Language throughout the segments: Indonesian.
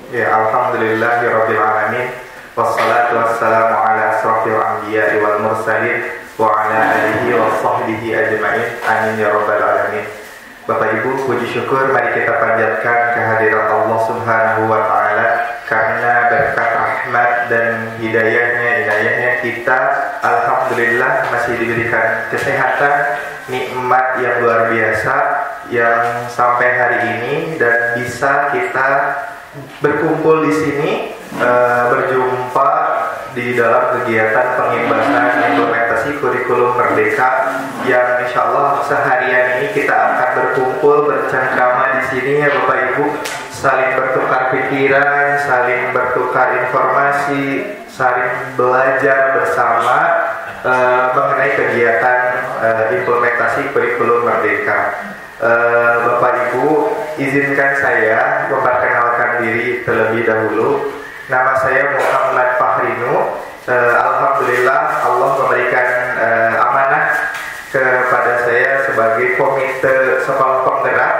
Ya, alhamdulillahirabbil alamin. Wassalatu wassalamu ala asrofil anbiya'i wal mursalin wa ala alihi wa sahbihi ajma'in. Amin ya rabbal alamin. Bapak Ibu, puji syukur mari kita panjatkan kehadirat Allah Subhanahu wa taala karena berkat rahmat dan hidayahnya, inayahnya kita alhamdulillah masih diberikan kesehatan, nikmat yang luar biasa yang sampai hari ini dan bisa kita berkumpul di sini, berjumpa di dalam kegiatan pengibasan implementasi kurikulum Merdeka yang insya Allah seharian ini kita akan berkumpul bercengkrama di sini ya Bapak Ibu, saling bertukar pikiran, saling bertukar informasi, saling belajar bersama mengenai kegiatan implementasi kurikulum Merdeka. Bapak Ibu, izinkan saya memperkenalkan diri terlebih dahulu. Nama saya Muhammad Fahrinu. Alhamdulillah Allah memberikan amanah kepada saya sebagai komite sekolah penggerak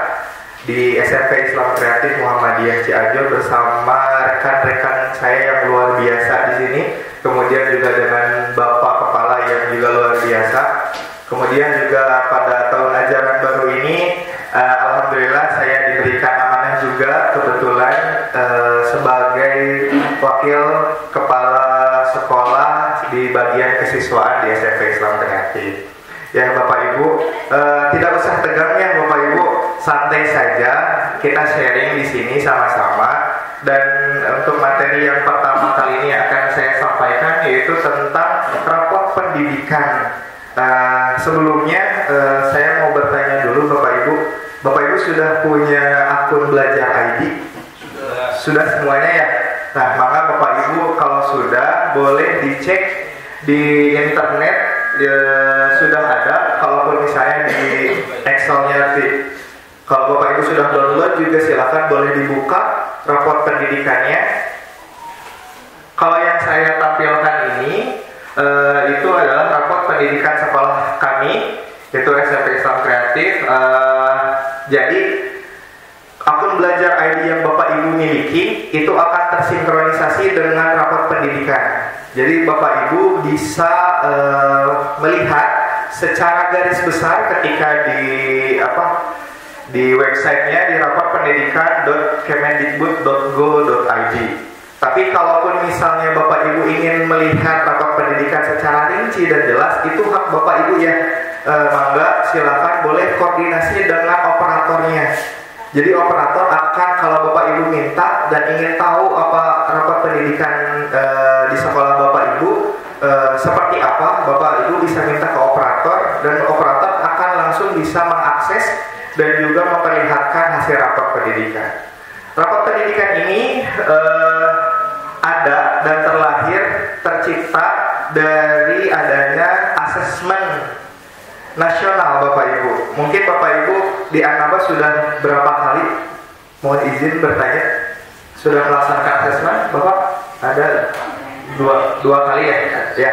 di SMP Islam Kreatif Muhammadiyah Cianjur bersama rekan-rekan saya yang luar biasa di sini. Kemudian juga dengan Bapak Kepala yang juga luar biasa. Kemudian juga pada tahun ajaran baru ini, alhamdulillah saya diberikan amanah juga kebetulan sebagai wakil kepala sekolah di bagian kesiswaan di SMP Islam Kreatif. Ya Bapak Ibu, tidak usah tegang ya Bapak Ibu, santai saja kita sharing di sini sama-sama. Dan untuk materi yang pertama kali ini akan saya sampaikan yaitu tentang rapor pendidikan. Sebelumnya saya mau bertanya dulu Bapak Ibu. Bapak Ibu sudah punya akun belajar ID? Sudah semuanya ya? Nah, maka Bapak Ibu kalau sudah boleh dicek di internet sudah ada. Kalaupun misalnya di Excelnya kalau Bapak Ibu sudah download juga silakan boleh dibuka rapor pendidikannya. Kalau yang saya tampilkan ini itu adalah rapor pendidikan sekolah kami, yaitu SMP Islam Kreatif. Jadi akun belajar ID yang Bapak Ibu miliki itu akan tersinkronisasi dengan rapor pendidikan. Jadi Bapak Ibu bisa melihat secara garis besar ketika di websitenya di raporpendidikan.kemendikbud.go.id. Tapi kalaupun misalnya Bapak Ibu ingin melihat rapor pendidikan secara rinci dan jelas, itu hak Bapak Ibu ya. Mangga silakan boleh koordinasi dengan operatornya. Jadi operator akan kalau Bapak Ibu minta dan ingin tahu apa rapor pendidikan di sekolah Bapak Ibu seperti apa, Bapak Ibu bisa minta ke operator dan operator akan langsung bisa mengakses dan juga memperlihatkan hasil rapor pendidikan. Rapor pendidikan ini ada dan tercipta dari adanya asesmen nasional Bapak Ibu. Mungkin Bapak Ibu di Anambas sudah berapa kali, mohon izin bertanya, sudah melaksanakan asesmen? Bapak ada dua kali ya? Ya.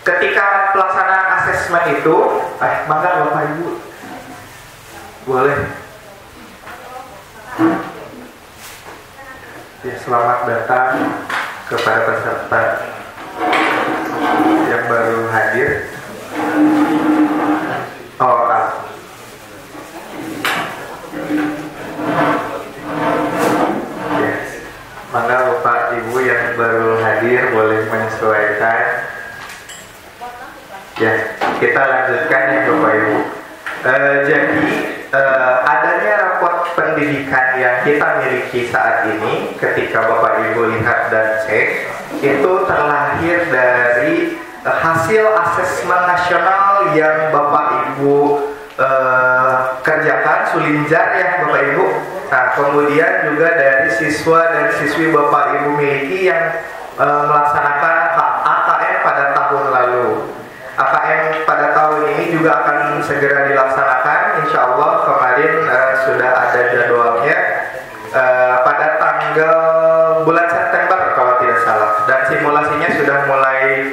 Ketika pelaksanaan asesmen itu, maka Bapak Ibu boleh. Ya, selamat datang kepada peserta yang baru hadir. Maka Bapak Ibu yang baru hadir boleh menyesuaikan. Ya, kita lanjutkan ya Bapak Ibu. Jadi adanya rapor pendidikan yang kita miliki saat ini, ketika Bapak Ibu lihat dan cek, itu terlahir dari hasil asesmen nasional yang Bapak Ibu kerjakan, sulinjar ya Bapak Ibu. Nah, kemudian juga dari siswa dan siswi Bapak Ibu miliki yang melaksanakan AKM pada tahun lalu. AKM pada tahun ini juga akan segera dilaksanakan. Insya Allah kemarin sudah ada jadwalnya pada tanggal bulan September kalau tidak salah. Dan simulasinya sudah mulai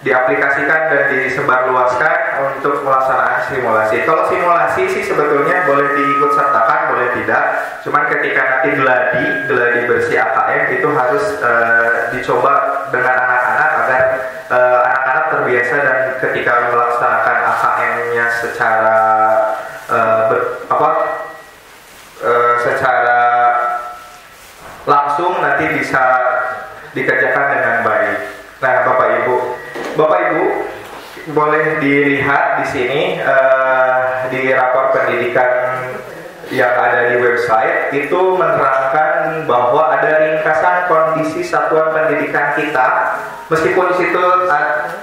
diaplikasikan diaplikasikan dan disebarluaskan untuk pelaksanaan simulasi. Kalau simulasi sih sebetulnya boleh diikut sertakan, boleh tidak. Cuman ketika nanti geladi bersih AKM itu harus dicoba dengan anak-anak agar anak-anak terbiasa dan ketika melaksanakan AKM-nya secara secara langsung nanti bisa dikerjakan dengan baik. Nah, Bapak Ibu boleh dilihat di sini di rapor pendidikan yang ada di website itu menerangkan bahwa ada ringkasan kondisi satuan pendidikan kita, meskipun di situ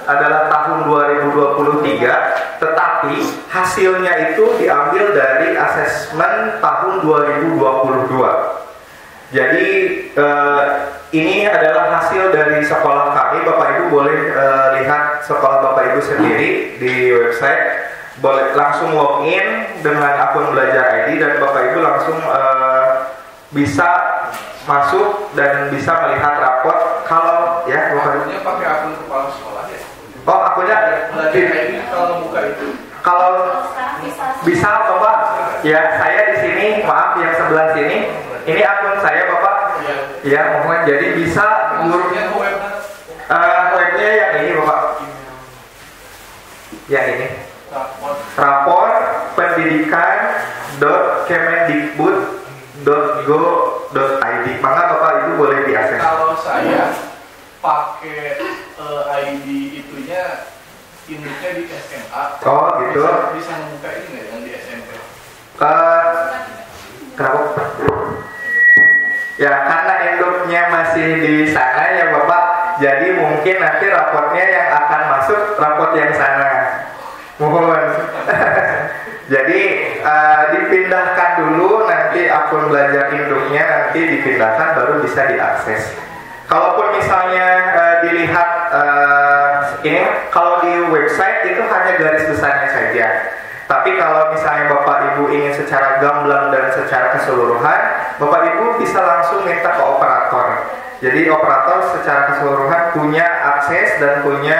adalah tahun 2023, tetapi hasilnya itu diambil dari asesmen tahun 2022. Jadi ini adalah hasil dari sekolah kami. Bapak Ibu boleh lihat sekolah Bapak Ibu sendiri di website. Boleh langsung login dengan akun Belajar ID dan Bapak Ibu langsung bisa masuk dan bisa melihat raport. Kalau ya Bapak Ibu pakai akun kepala sekolah ya. Oh, akunnya Belajar ID kalau buka itu. Kalau bisa Bapak, ya saya di sini, maaf yang sebelah sini. Ini akun saya Bapak. Ya, mohon jadi bisa Masuknya ke web. webnya yang ini Bapak. Yang ini. Rapor pendidikan.kemendikbud.go.id. Maka Bapak Ibu boleh diakses. Kalau saya pakai ID itunya induknya di SMA. Oh gitu. Bisa membuka ini nggak yang di SMP? Kenapa? Ya karena induknya masih di sana ya Bapak. Jadi mungkin nanti raportnya yang akan masuk raport yang sana. Mohon. Jadi dipindahkan dulu, nanti akun belajar induknya nanti dipindahkan baru bisa diakses. Kalaupun misalnya dilihat ini kalau di website itu hanya garis besarnya saja. Tapi kalau misalnya Bapak Ibu ingin secara gamblang dan secara keseluruhan, Bapak Ibu bisa langsung minta ke operator. Jadi operator secara keseluruhan punya akses dan punya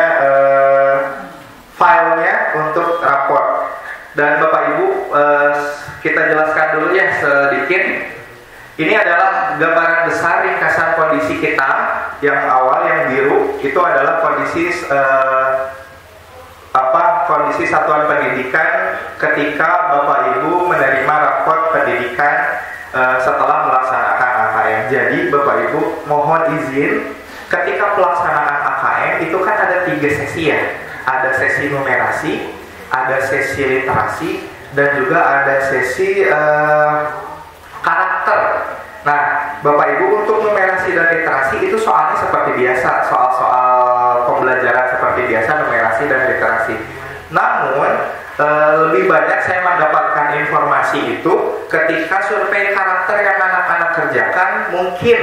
filenya untuk raport. Dan Bapak Ibu kita jelaskan dulu ya sedikit. Ini adalah gambaran besar ringkasan kondisi kita. Yang awal yang biru itu adalah kondisi kondisi satuan pendidikan ketika Bapak Ibu menerima raport pendidikan setelah melaksanakan AKM. Jadi Bapak Ibu mohon izin ketika pelaksanaan AKM itu kan ada 3 sesi ya. Ada sesi numerasi, ada sesi literasi, dan juga ada sesi karakter. Nah, Bapak Ibu untuk numerasi dan literasi itu soalnya seperti biasa, soal-soal pembelajaran seperti biasa, numerasi dan literasi. Namun lebih banyak saya mendapatkan informasi itu ketika survei karakter yang anak-anak kerjakan, mungkin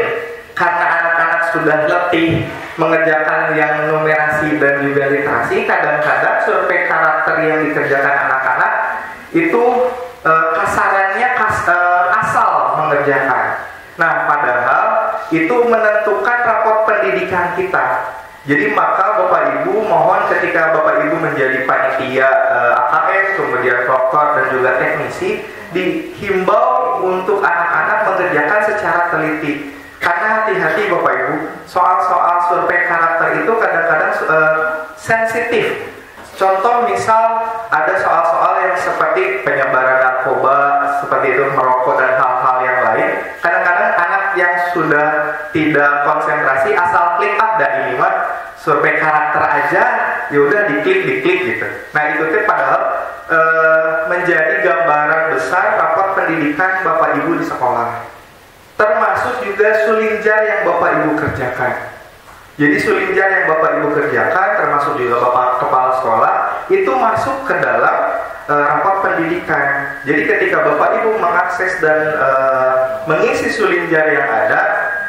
karena anak-anak sudah letih mengerjakan yang numerasi dan juga literasi, kadang-kadang survei karakter yang dikerjakan anak-anak itu kasarannya asal mengerjakan. Nah, padahal itu menentukan raport pendidikan kita. Jadi maka Bapak Ibu mohon ketika Bapak Ibu menjadi panitia AKM, kemudian proktor dan juga teknisi, dihimbau untuk anak-anak mengerjakan secara teliti. Karena hati-hati Bapak Ibu, soal-soal survei karakter itu kadang-kadang sensitif. Contoh misal ada soal-soal yang seperti penyebaran narkoba, seperti itu merokok dan hal-hal yang lain. Kadang-kadang anak yang sudah tidak konsentrasi asal klik ada ini mah survei karakter aja, yaudah diklik gitu. Nah itu tuh padahal menjadi gambaran besar raport pendidikan Bapak Ibu di sekolah. Termasuk juga sulinjar yang Bapak Ibu kerjakan. Jadi sulinjar yang Bapak Ibu kerjakan, termasuk juga Bapak Kepala Sekolah, itu masuk ke dalam raport pendidikan. Jadi ketika Bapak Ibu mengakses dan mengisi sulinjar yang ada,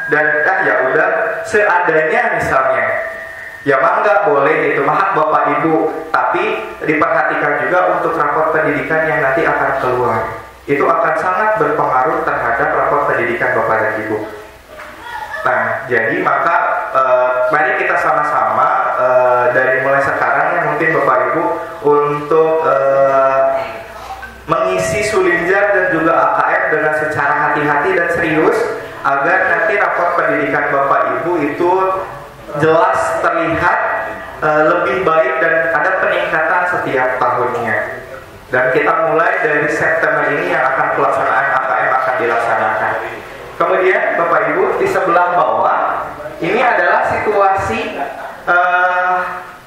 dan ya udah seadanya misalnya, ya mangga boleh itu hak Bapak Ibu, tapi diperhatikan juga untuk raport pendidikan yang nanti akan keluar. Itu akan sangat berpengaruh terhadap raport pendidikan Bapak dan Ibu. Nah, jadi maka mari kita sama-sama dari mulai sekarang mungkin Bapak Ibu untuk mengisi Sulinjar dan juga AKM dengan secara hati-hati dan serius agar nanti rapor pendidikan Bapak Ibu itu jelas terlihat lebih baik dan ada peningkatan setiap tahunnya. Dan kita mulai dari September ini yang akan pelaksanaan AKM akan dilaksanakan. Kemudian Bapak Ibu di sebelah bawah ini adalah situasi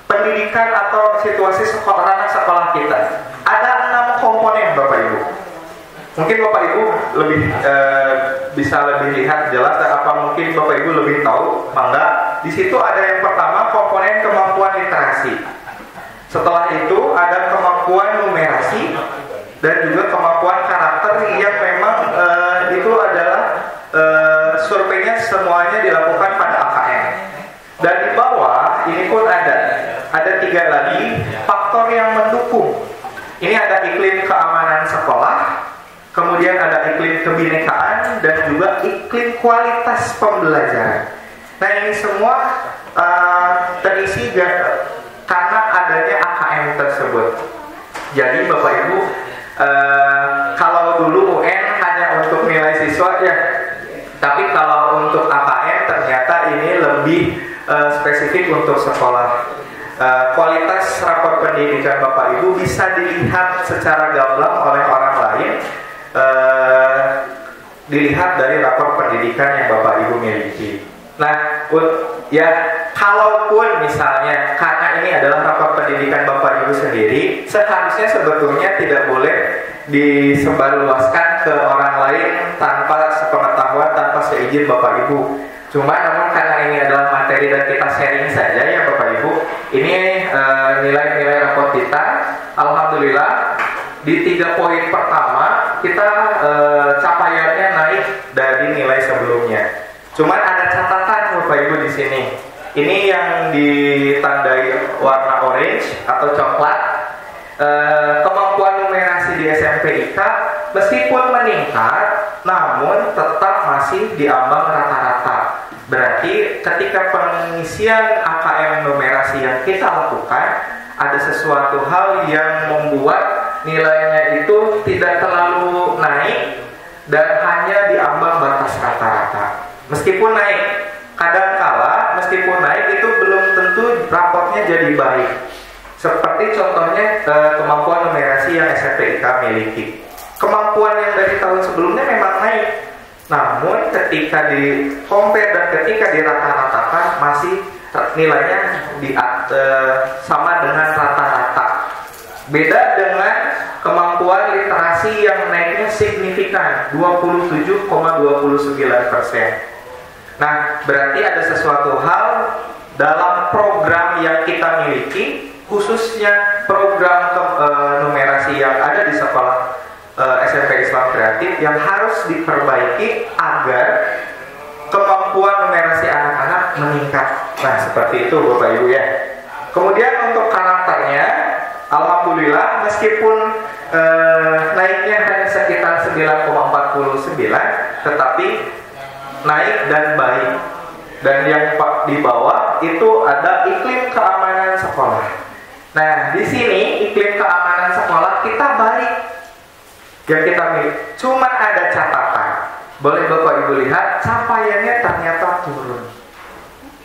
pendidikan atau situasi anak sekolah kita. Ada 6 komponen Bapak Ibu. Mungkin Bapak Ibu lebih bisa lebih lihat jelas, dan apa mungkin Bapak Ibu lebih tahu, mangga. Di situ ada yang pertama komponen kemampuan literasi. Setelah itu ada kemampuan numerasi dan juga kemampuan karakter yang memang itu adalah surveinya semuanya dilakukan pada AKM. Dan di bawah ini pun ada 3 lagi faktor yang mendukung. Ini ada iklim keamanan sekolah, kemudian ada iklim kebinekaan dan juga iklim kualitas pembelajaran. Nah, ini semua terisi karena adanya AKM tersebut. Jadi Bapak Ibu, kalau dulu UN hanya untuk nilai siswa ya, tapi kalau untuk AKM ternyata ini lebih spesifik untuk sekolah. Kualitas rapor pendidikan Bapak Ibu bisa dilihat secara gamblang oleh orang lain, dilihat dari rapor pendidikan yang Bapak Ibu miliki. Nah, ya kalaupun misalnya karena ini adalah rapor pendidikan Bapak Ibu sendiri, seharusnya sebetulnya tidak boleh disebarluaskan ke orang lain tanpa sepengetahuan, tanpa seizin Bapak Ibu. Cuma namun karena ini adalah materi dan kita sharing saja ya Bapak Ibu, ini nilai-nilai rapor kita, alhamdulillah di 3 poin pertama kita capaiannya naik dari nilai sebelumnya. Cuma ada catatan Bapak Ibu di sini. Ini yang ditandai warna orange atau coklat. Kemampuan numerasi di SMP IK meskipun meningkat, namun tetap masih di ambang rata-rata. Berarti ketika pengisian AKM numerasi yang kita lakukan, ada sesuatu hal yang membuat nilainya itu tidak terlalu naik dan hanya di ambang batas rata-rata. Meskipun naik, kadangkala meskipun naik itu belum tentu raportnya jadi baik. Seperti contohnya kemampuan numerasi yang SMP IK miliki. Kemampuan yang dari tahun sebelumnya memang naik, namun ketika di compare dan ketika dirata-ratakan masih nilainya sama dengan rata-rata. Beda dengan kemampuan literasi yang naiknya signifikan 27,29%. Nah, berarti ada sesuatu hal dalam program yang kita miliki, khususnya program numerasi yang ada di sekolah SMP Islam Kreatif yang harus diperbaiki agar kemampuan numerasi anak-anak meningkat. Nah, seperti itu Bapak Ibu ya. Kemudian untuk karakternya, alhamdulillah meskipun naiknya hanya sekitar 9,49, tetapi naik dan baik. Dan yang di bawah itu ada iklim keamanan sekolah. Nah, di sini iklim keamanan sekolah kita baik. Yang kita miliki, cuma ada catatan. Boleh Bapak Ibu lihat, capaiannya ternyata turun.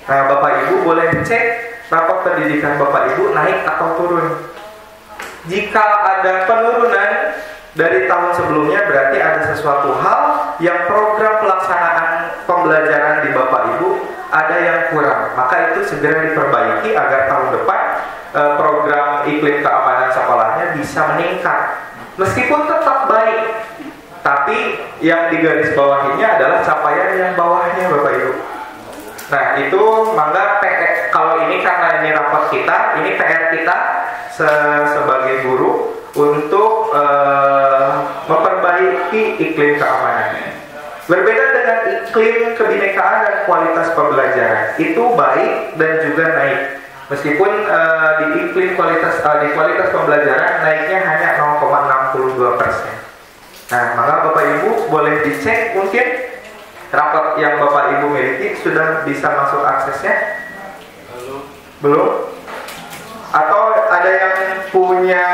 Nah, Bapak Ibu boleh cek rapor pendidikan Bapak Ibu naik atau turun. Jika ada penurunan dari tahun sebelumnya, berarti ada sesuatu hal yang program pelaksanaan pembelajaran di Bapak Ibu ada yang kurang. Maka itu segera diperbaiki agar tahun depan program iklim keamanan sekolahnya bisa meningkat. Meskipun tetap baik, tapi yang di garis bawahnya adalah capaian yang bawahnya Bapak Ibu. Nah, itu mangga PR, kalau ini karena ini rapor kita, ini PR kita sebagai guru untuk memperbaiki iklim keamanan. Berbeda dengan iklim kebinekaan dan kualitas pembelajaran, itu baik dan juga naik. Meskipun di kualitas pembelajaran naiknya hanya 0,62%. Nah, maka Bapak Ibu boleh dicek, mungkin rapor yang Bapak Ibu miliki sudah bisa masuk aksesnya? Belum? Atau ada punya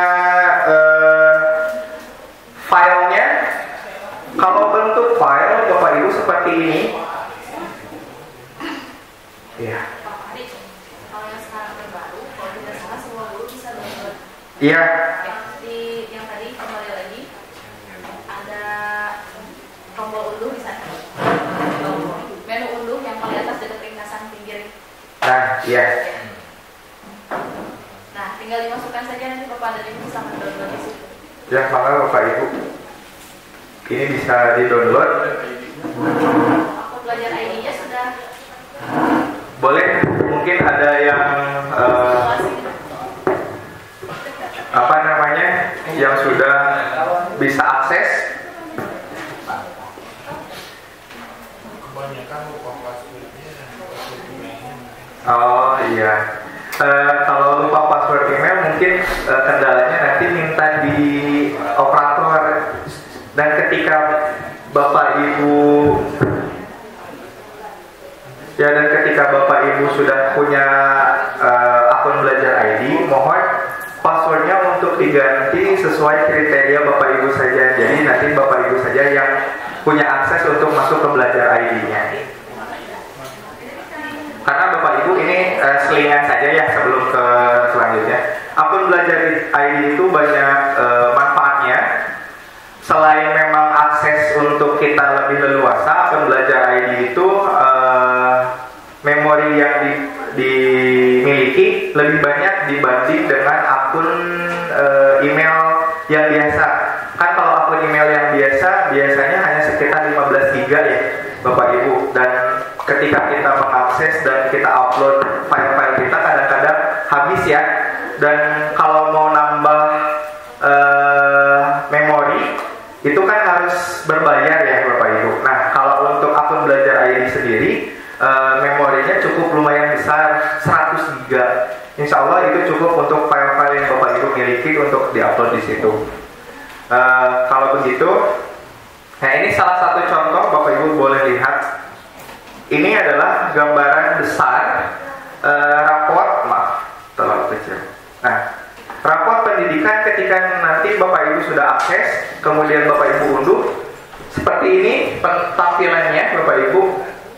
filenya, kalau bentuk file Bapak Ibu seperti ini. Ya. Kalau yang sekarang terbaru, kalau tidak salah semua guru bisa download. Iya. Di yang tadi kembali lagi ada tombol unduh di sana. Menu unduh yang paling atas dekat ringkasan pinggir. Nah, iya. Nah, tinggal dimasukkan saja, nanti Bapak dan Ibu bisa mendownload di situ. Ya, maka Bapak Ibu ini bisa di-download. Aku belajar ID-nya sudah. Boleh, mungkin ada yang apa namanya yang sudah bisa akses. Kebanyakan lupa passwordnya. Oh iya. Kalau lupa password email mungkin kendalanya nanti minta di operator, dan ketika Bapak Ibu sudah punya akun belajar ID, mohon passwordnya untuk diganti sesuai kriteria Bapak Ibu saja. Jadi nanti Bapak Ibu saja yang punya akses untuk masuk ke belajar ID-nya. Karena Bapak Ibu ini selingan saja ya sebelum ke selanjutnya. Akun belajar ID itu banyak manfaatnya. Selain memang akses untuk kita lebih leluasa, akun belajar ID itu memori yang dimiliki lebih banyak dibanding dengan akun email yang biasa. Kan kalau akun email yang biasanya hanya sekitar 15 GB ya Bapak Ibu, dan ketika kita mengakses dan kita upload file-file kita kadang-kadang habis ya. Dan kalau mau nambah memori itu kan harus berbayar ya Bapak Ibu. Nah, kalau untuk akun belajar ID sendiri memorinya cukup lumayan besar, 100 GB. Insya Allah itu cukup untuk file-file yang Bapak Ibu miliki untuk diupload di situ. Kalau begitu, nah ini salah satu contoh Bapak Ibu boleh lihat. Ini adalah gambaran besar raport, terlalu kecil. Nah, raport pendidikan ketika nanti Bapak Ibu sudah akses, kemudian Bapak Ibu unduh, seperti ini tampilannya Bapak Ibu.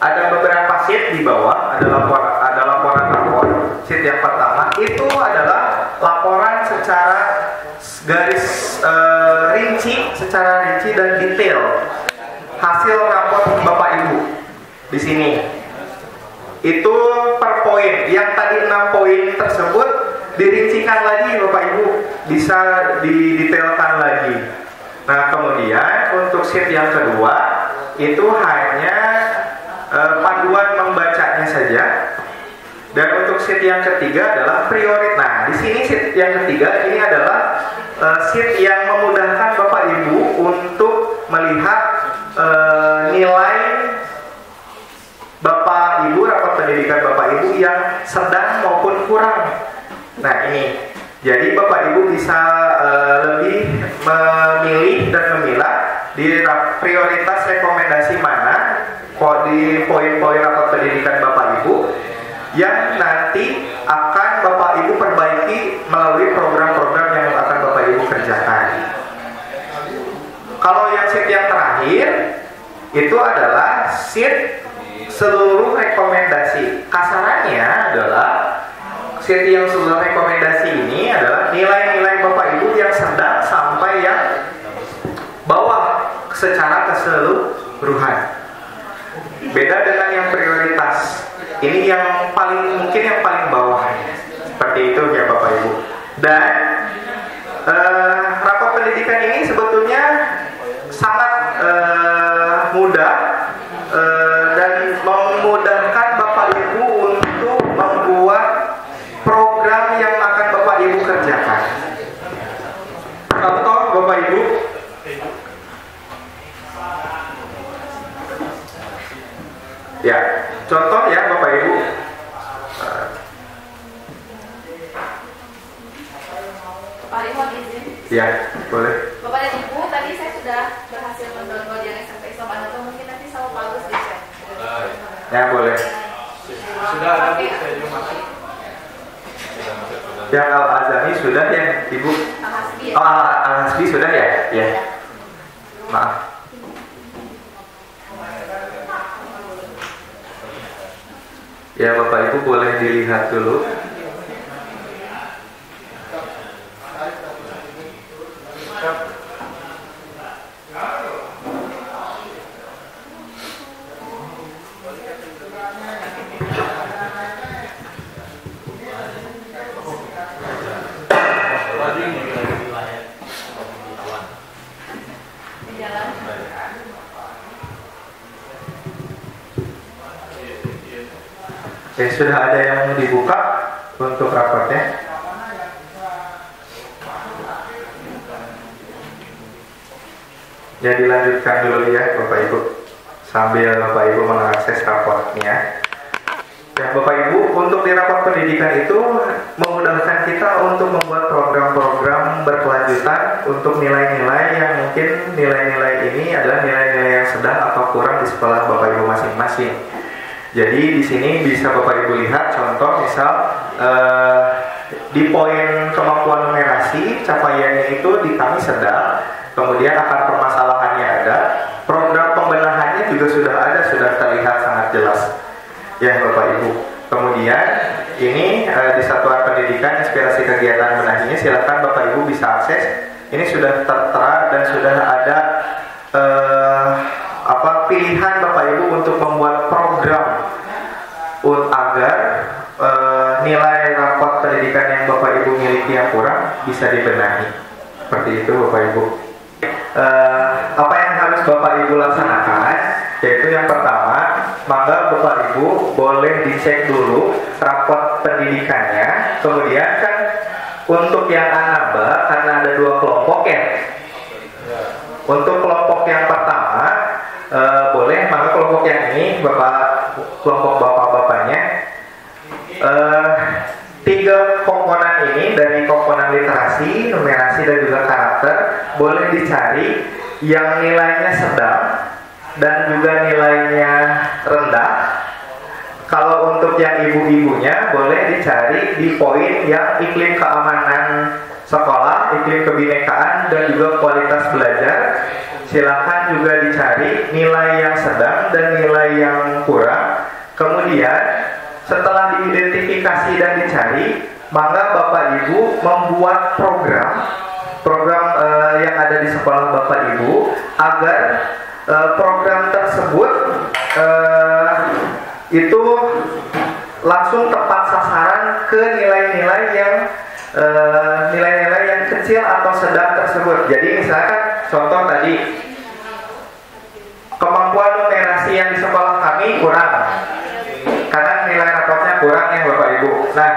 Ada beberapa sheet di bawah, ada laporan raport. Sheet yang pertama itu adalah laporan secara garis rinci, dan detail hasil raport Bapak Ibu. Di sini itu per poin. Yang tadi 6 poin tersebut dirincikan lagi Bapak Ibu, bisa didetailkan lagi. Nah, kemudian untuk sheet yang kedua itu hanya panduan membacanya saja. Dan untuk sheet yang ketiga adalah prioritas. Nah, di sini sheet yang ketiga ini adalah sheet yang memudahkan Bapak Ibu untuk melihat nilai Bapak Ibu, rapor pendidikan Bapak Ibu yang sedang maupun kurang. Nah, ini jadi Bapak Ibu bisa lebih memilih dan memilah di prioritas rekomendasi mana di poin-poin rapor pendidikan Bapak Ibu yang nanti akan Bapak Ibu perbaiki melalui program-program yang akan Bapak Ibu kerjakan. Kalau yang sheet yang terakhir itu adalah sheet seluruh rekomendasi. Kasarannya adalah sheet yang seluruh rekomendasi ini adalah nilai-nilai Bapak Ibu yang sedang sampai yang bawah secara keseluruhan. Beda dengan yang prioritas. Ini yang paling bawah. Seperti itu ya Bapak Ibu. Dan rapor pendidikan ini sebetulnya sangat mudah dan memudahkan Bapak Ibu untuk membuat program yang akan Bapak Ibu kerjakan. Contoh Bapak Ibu, ya, contoh ya Bapak Ibu. Pak Rimon izin. Ya, boleh. Bapak dan Ibu, tadi saya sudah berhasil mendownload yang SMP Islam atau mungkin nanti sama Pak Agus dicek. Ya, boleh. Sudah ada Bu, saya juga masuk. Yang Al-Azami sudah, yang Ibu? Al-Hasbi ya? Oh, Al-Hasbi sudah ya? Ya. Maaf. Ya, Bapak Ibu boleh dilihat dulu. Ya, sudah ada yang dibuka untuk rapatnya. Ya, dilanjutkan dulu ya Bapak Ibu, sambil Bapak Ibu mengakses rapotnya. Ya Bapak Ibu, untuk di rapat pendidikan itu memudahkan kita untuk membuat program-program berkelanjutan untuk nilai-nilai yang mungkin nilai-nilai ini adalah nilai-nilai yang sedang atau kurang di sekolah Bapak Ibu masing-masing. Jadi di sini bisa Bapak Ibu lihat contoh, misal di poin kemampuan numerasi capaiannya itu di kami sedang, kemudian akar permasalahannya ada, program pembenahannya juga sudah ada, sudah terlihat sangat jelas ya Bapak Ibu. Kemudian ini di satuan pendidikan inspirasi kegiatan benahinya, silakan Bapak Ibu bisa akses. Ini sudah tertera dan sudah ada pilihan Bapak Ibu untuk membuat program agar nilai rapot pendidikan yang Bapak Ibu miliki yang kurang bisa dibenahi. Seperti itu Bapak Ibu. Apa yang harus Bapak Ibu laksanakan? Yaitu yang pertama, maka Bapak Ibu boleh dicek dulu rapot pendidikannya. Kemudian kan untuk yang anaba, karena ada dua kelompok ya. Untuk kelompok yang pertama boleh, maka kelompok yang ini kelompok bapak-bapaknya, tiga komponen ini dari komponen literasi, numerasi dan juga karakter boleh dicari yang nilainya sedang dan juga nilainya rendah. Kalau untuk yang ibu-ibunya boleh dicari di poin yang iklim keamanan sekolah, iklim kebinekaan dan juga kualitas belajar. Silakan juga dicari nilai yang sedang dan nilai yang kurang. Kemudian setelah diidentifikasi dan dicari, maka Bapak Ibu membuat program yang ada di sekolah Bapak Ibu agar program tersebut itu langsung tepat sasaran ke nilai-nilai yang kecil atau sedang tersebut. Jadi misalkan contoh tadi, kemampuan numerasi yang di sekolah kami kurang karena nilai rapotnya kurang ya Bapak Ibu. Nah,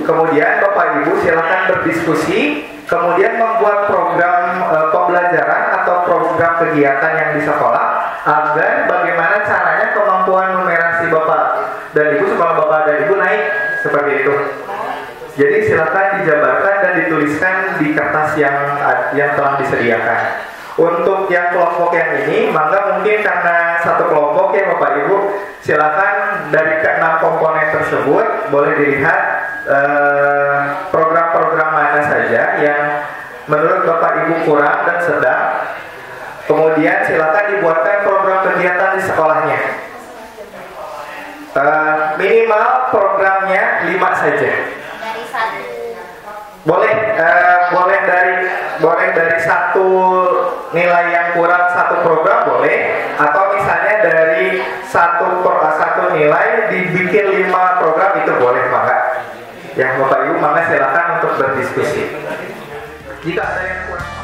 kemudian Bapak Ibu silakan berdiskusi, kemudian membuat program pembelajaran atau program kegiatan yang di sekolah agar bagaimana caranya kemampuan numerasi Bapak dan Ibu, sekolah Bapak dan Ibu naik seperti itu. Jadi silakan dijabarkan dan dituliskan di kertas yang telah disediakan. Untuk yang kelompok yang ini, maka mungkin karena satu kelompok ya Bapak Ibu, silakan dari ke-6 komponen tersebut boleh dilihat program-program mana saja yang menurut Bapak Ibu kurang dan sedang. Kemudian silakan dibuatkan program kegiatan di sekolahnya. Minimal programnya 5 saja. Boleh dari satu nilai yang kurang satu program boleh, atau misalnya dari satu nilai dibikin 5 program itu boleh maka. Ya Bapak Ibu, maka silakan untuk berdiskusi. Jika ada yang kurang